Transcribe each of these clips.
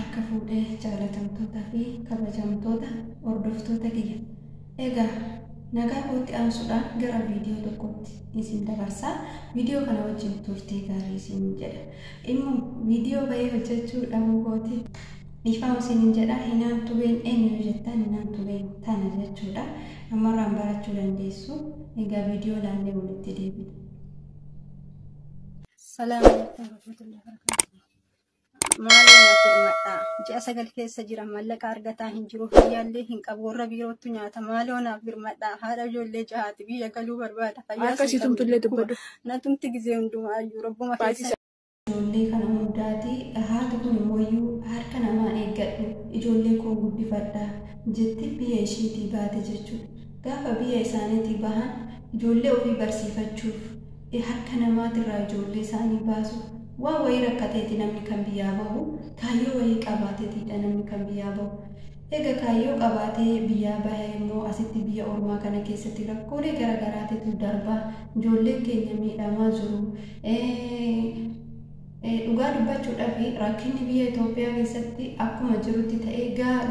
harka fuudhee jaalatamtoota fi kabajamtoota hordoftoota kiyya. Egaa nagaa kootti aansuudhaan gara viidiyoo tokkotti isin dabarsaa. Viidiyoo kana wajjin turtii gaarii isin jedha. Immoo viidiyoo bahee hojjechuu dhabuu kooti ifaa isin jedha. Hinaan tubeen eenyu jettan hinaan tubeen tana jechuudha. Ammarraan barachuu dandeessu. Egaa viidiyoo laallee walitti deebina. Salaamu alaykum warahmatullahi wabarakatuh. Maaloo firmadhaa ji'a sagal keessa jira mallaqa argataa hin jiru fayyaallee hin qabu warra biirootu nyaata maaloo naaf firmadhaa haadha ijoollee jahaati biyya galuu barbaada fayyaa akkasitumtullee dubbadhu natumti gizee hundumaa iyyuu rabbuma keessa ijoollee kana hundaati haati kun immoo harka namaa eeggadhu ijoollee koo guddifadhaa jetti biyya isheetii baate jechuudha. Gaafa biyya isaaniitii bahan ijoollee ofii barsiifachuuf harka namaatirraa ijoollee isaanii baasu waan wayii rakkateeti namni kan biyyaa bahu kaayyoo wayii qabaateetidha namni kan biyyaa bahu. Egaa kaayyoo qabaatee biyyaa bahe immoo asitti biyya ormaa kana keessatti rakkoolee garagaraatitu darbaa ijoolleen keenya miidhamaa jiru. Dhugaa dubbachuudhaaf rakkinni biyya Itoophiyaa keessatti akkuma jirutti ta'ee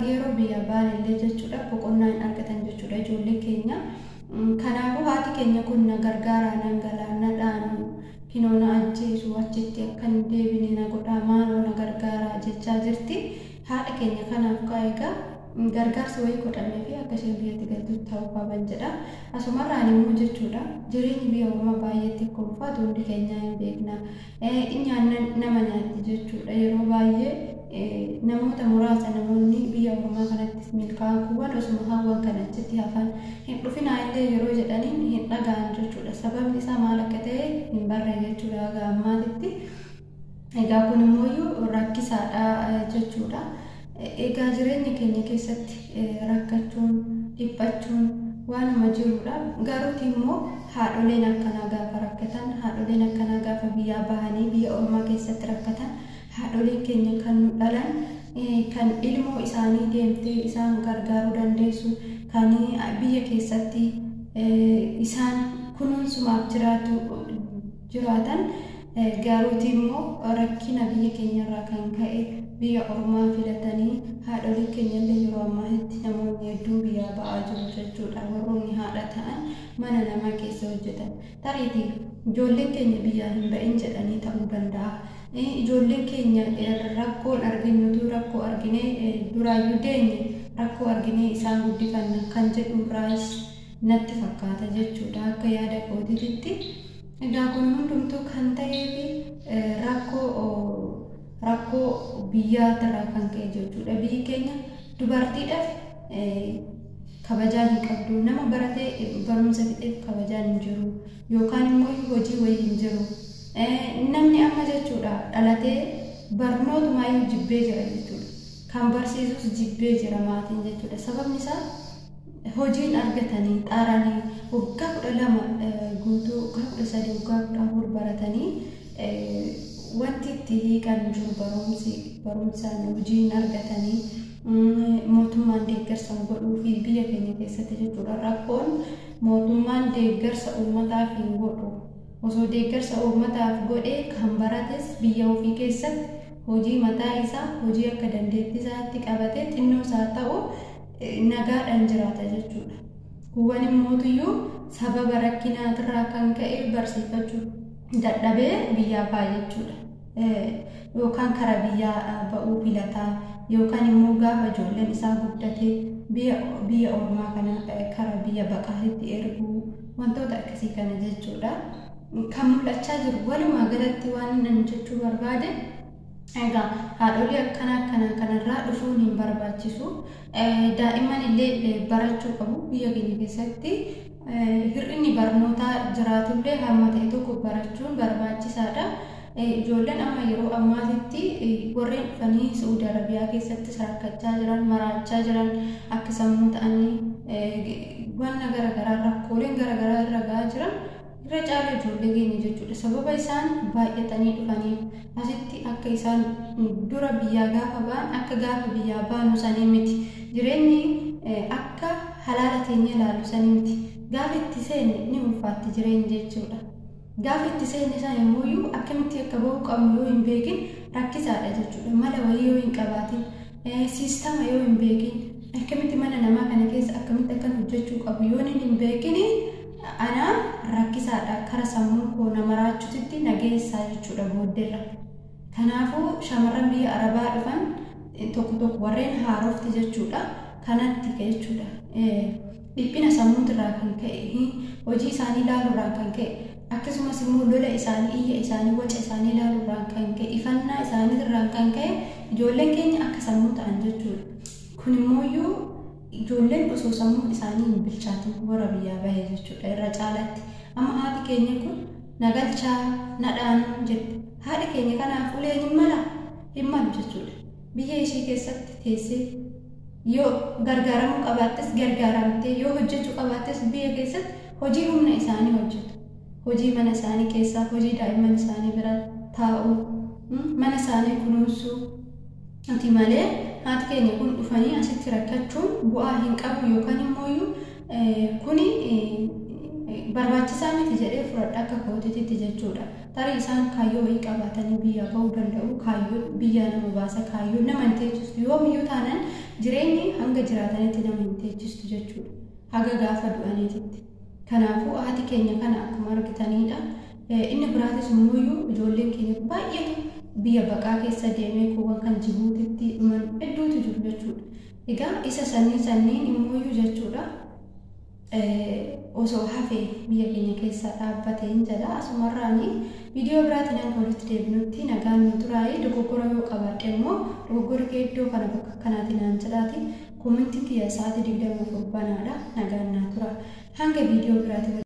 yeroo biyya baanillee jechuudha boqonnaa hin argatan jechuudha ijoollee keenya. Kanaafuu haati keenya kun na gargaaraa nan galaana dhaanu kinoona ajjeesu achitti akkan deebine na godhaa maaloo na gargaaraa jechaa jirti. Haadha keenya kanaaf egaa gargaarsa wayii godhamee fi akka isheen biyyatti galtutti ta'uu qaban jedha. Asumarraan immoo jechuudha jireenyi biyya ormaa baay'eetti akka ulfaatu hundi keenyaa hin beekna. Nyaanni nama nyaatti jechuudha yeroo baay'ee namoota muraasa namoonni biyya ormaa kanatti milkaa'an kuwwan osuma hawwan kan achitti hafan hin dhufinaa illee yeroo jedhaniin hin dhaga'an jechuudha. Sababni isaa maal akka ta'e hin barre jechuudha haga ammaatitti. Egaa kun immoo rakkisaadha jechuudha. Egaa jireenya keenya keessatti rakkachuun dhiphachuun waanuma jirudha. Garuuti immoo haadholeen akkanaa gaafa rakkatan haadholeen akkanaa gaafa biyyaa bahanii biyya ormaa keessatti rakkatan haadholeen keenya kan nu dhalan kan ilmoo isaanii deemtee isaan gargaaruu dandeessu kan biyya keessatti isaan kunuunsumaaf jiraatan garuuti immoo rakkina biyya keenyarraa kan ka'e biyya ormaa filatanii haadholee keenyallee yeroo ammaatti namoonni hedduun biyyaa ba'aa jiru jechuudha. Warroonni haadha ta'an mana namaa keessa hojjetan tariitii ijoolleen keenya biyyaa hin ba'in jedhanii ta'uu danda'a. Ijoolleen keenya rakkoon arginutu rakkoo arginee duraayyuu deenye rakkoo arginee isaan guddifanna kan jedhu irraas natti fakkaata jechuudha akka yaada kootiitti. Egaa kun hundumtuu kan ta'eef rakkoo biyyaatirraa kan ka'e jechuudha. Biyyi keenya dubartiidhaaf kabajaa hin qabdu. Nama baratee barumsa fixeef kabajaa hin jiru yookaan immoo hojii wayii hin jiru. Namni amma jechuudha dhalatee barnootuma jibbee jira jechuudha. Kan barsiisus jibbee jira maatiin jechuudha. Sababni isaa hojiin argatanii xaaranii waggaa 12 guutuu waggaa 13 waggaa 14 baratanii wanti itti hiikan jiru barumsaan hojiin argatanii mootummaan deeggarsa godhuu fi biyya keenya keessatti jechuudha. Rakkoon mootummaan deeggarsa uummataaf hin godhu. Osoo deeggarsa uummataaf godhee kan barates biyya ofii keessatti hojii mataa isaa hojii akka dandeettii isaatti qabatee xinnoo isaa ta'u nagaadhaan jiraata jechuudha. Kuwwan immootiyyuu sababa rakkinaatirraa kan ka'e barsiifachuu dadhabee biyyaa ba'a jechuudha. Yookaan karaa biyyaa ba'uu filataa yookaan immoo gaafa ijoolleen isaa guddatee biyya ormaa kana karaa biyya baqaatti erguu wantoota akkasii kana jechuudha. Kan mul'achaa jiru walumaa galatti waan nan jechuu barbaade egaa haadholii akkana kanarraa dhufuun hin barbaachisu. Daa'imman illee barachuu qabu biyya keenya keessatti hir'inni barnootaa jiraatullee hamma ta'e tokko barachuun barbaachisaadha. Ijoolleen amma yeroo ammaatitti warreen dhufanii Saudi Arabiyaa keessatti rakkachaa jiran maraachaa jiran akka sammuu ta'anii wanna garagaraa rakkooleen garagaraa irra gahaa jiran irra caala ijoollee keenya jechuudha. Sababa isaan baay'atanii dhufaniif asitti akka isaan dura biyyaa gaafa ba'an akka gaafa biyyaa baanu sanii miti. Jireenyi akka halaala teenya ilaalu sanii miti. Gaafa itti seenne ni ulfaatti jireenyi jechuudha. Gaafa itti seenne isaan immoo akkamitti akka bahu qabnu yoo hin beekin rakkisaadha jechuudha. Mala wayii yoo hin qabaatin siistama yoo hin beekin akkamitti mana namaa kana keessa akkamitti akkan hojjechuu qabu yoo hin beekin ana rakkisaadha kara sammuu koo nama raachuutti nageessaa jechuudha booddeerra. Kanaafuu shamarran biyya Arabaa dhufan tokko warreen haarofti jechuudha kanatti jechuudha. Dhiphina sammuutirraa kan ka'e hojii isaanii ilaaluurraa kan ka'e akkasumas immoo lola isaanii iyya isaanii waca isaanii ilaaluurraa kan ka'e ifannaa isaaniirraa kan ka'e ijoolleen keenya akka sammuu ta'an jechuudha. Kun immoo ijoolleen osoo sammuu isaanii hin bilchaatin warra biyyaa bahe jechuudha irra caalatti. Amma haati keenya kun nagalchaa nadhaan jette. Haadha keenya kanaaf ulee hin malu jechuudha. Biyya ishee keessatti teessee yoo gargaaramuu qabaattes gargaaramtee yoo hojjechuu qabaattes biyya keessatti hojii humna isaanii hojjetu. Hojii mana isaanii keessaa hojii daa'imman isaanii bira taa'u mana isaanii kunuunsuu ati malee haati keenya kun dhufanii asitti rakkachuun bu'aa hin qabu yookaan immoo kuni barbaachisaa miti jedhee fudhadha akka kootiitti jechuudha. Tarii isaan kaayyoo wayii qabaatanii biyya bahuu danda'u. Kaayyoo biyya nama baasa kaayyoo nama hin teechistu yoomiyyuu taanaan jireenyi hanga jiraatanitti nama hin teechistu jechuudha. Haga gaafa du'aniititti. Kanaafuu haati keenya kana akkuma argitanidha. Inni biraatis immoo ijoolleen keenya baay'eetu biyya baqaa keessa deemee kuuwwan kan Jibuutitti dhuman hedduutu jiru jechuudha. Egaa isa sanniin immoo jechuudha. Osoo hafee biyya keenya keessa dhaabbateen jala asumarraanii viidiyoo biraatiin hanga walitti deebinutti nagaan nu turaayee dogoggora yoo qabaadhe immoo dogoggora kee iddoo kana bakka kanaatiin naan jedhaati komentiin kiyya sa'aatii 24 banaadha nagaan naa tura hanga viidiyoo biraatiin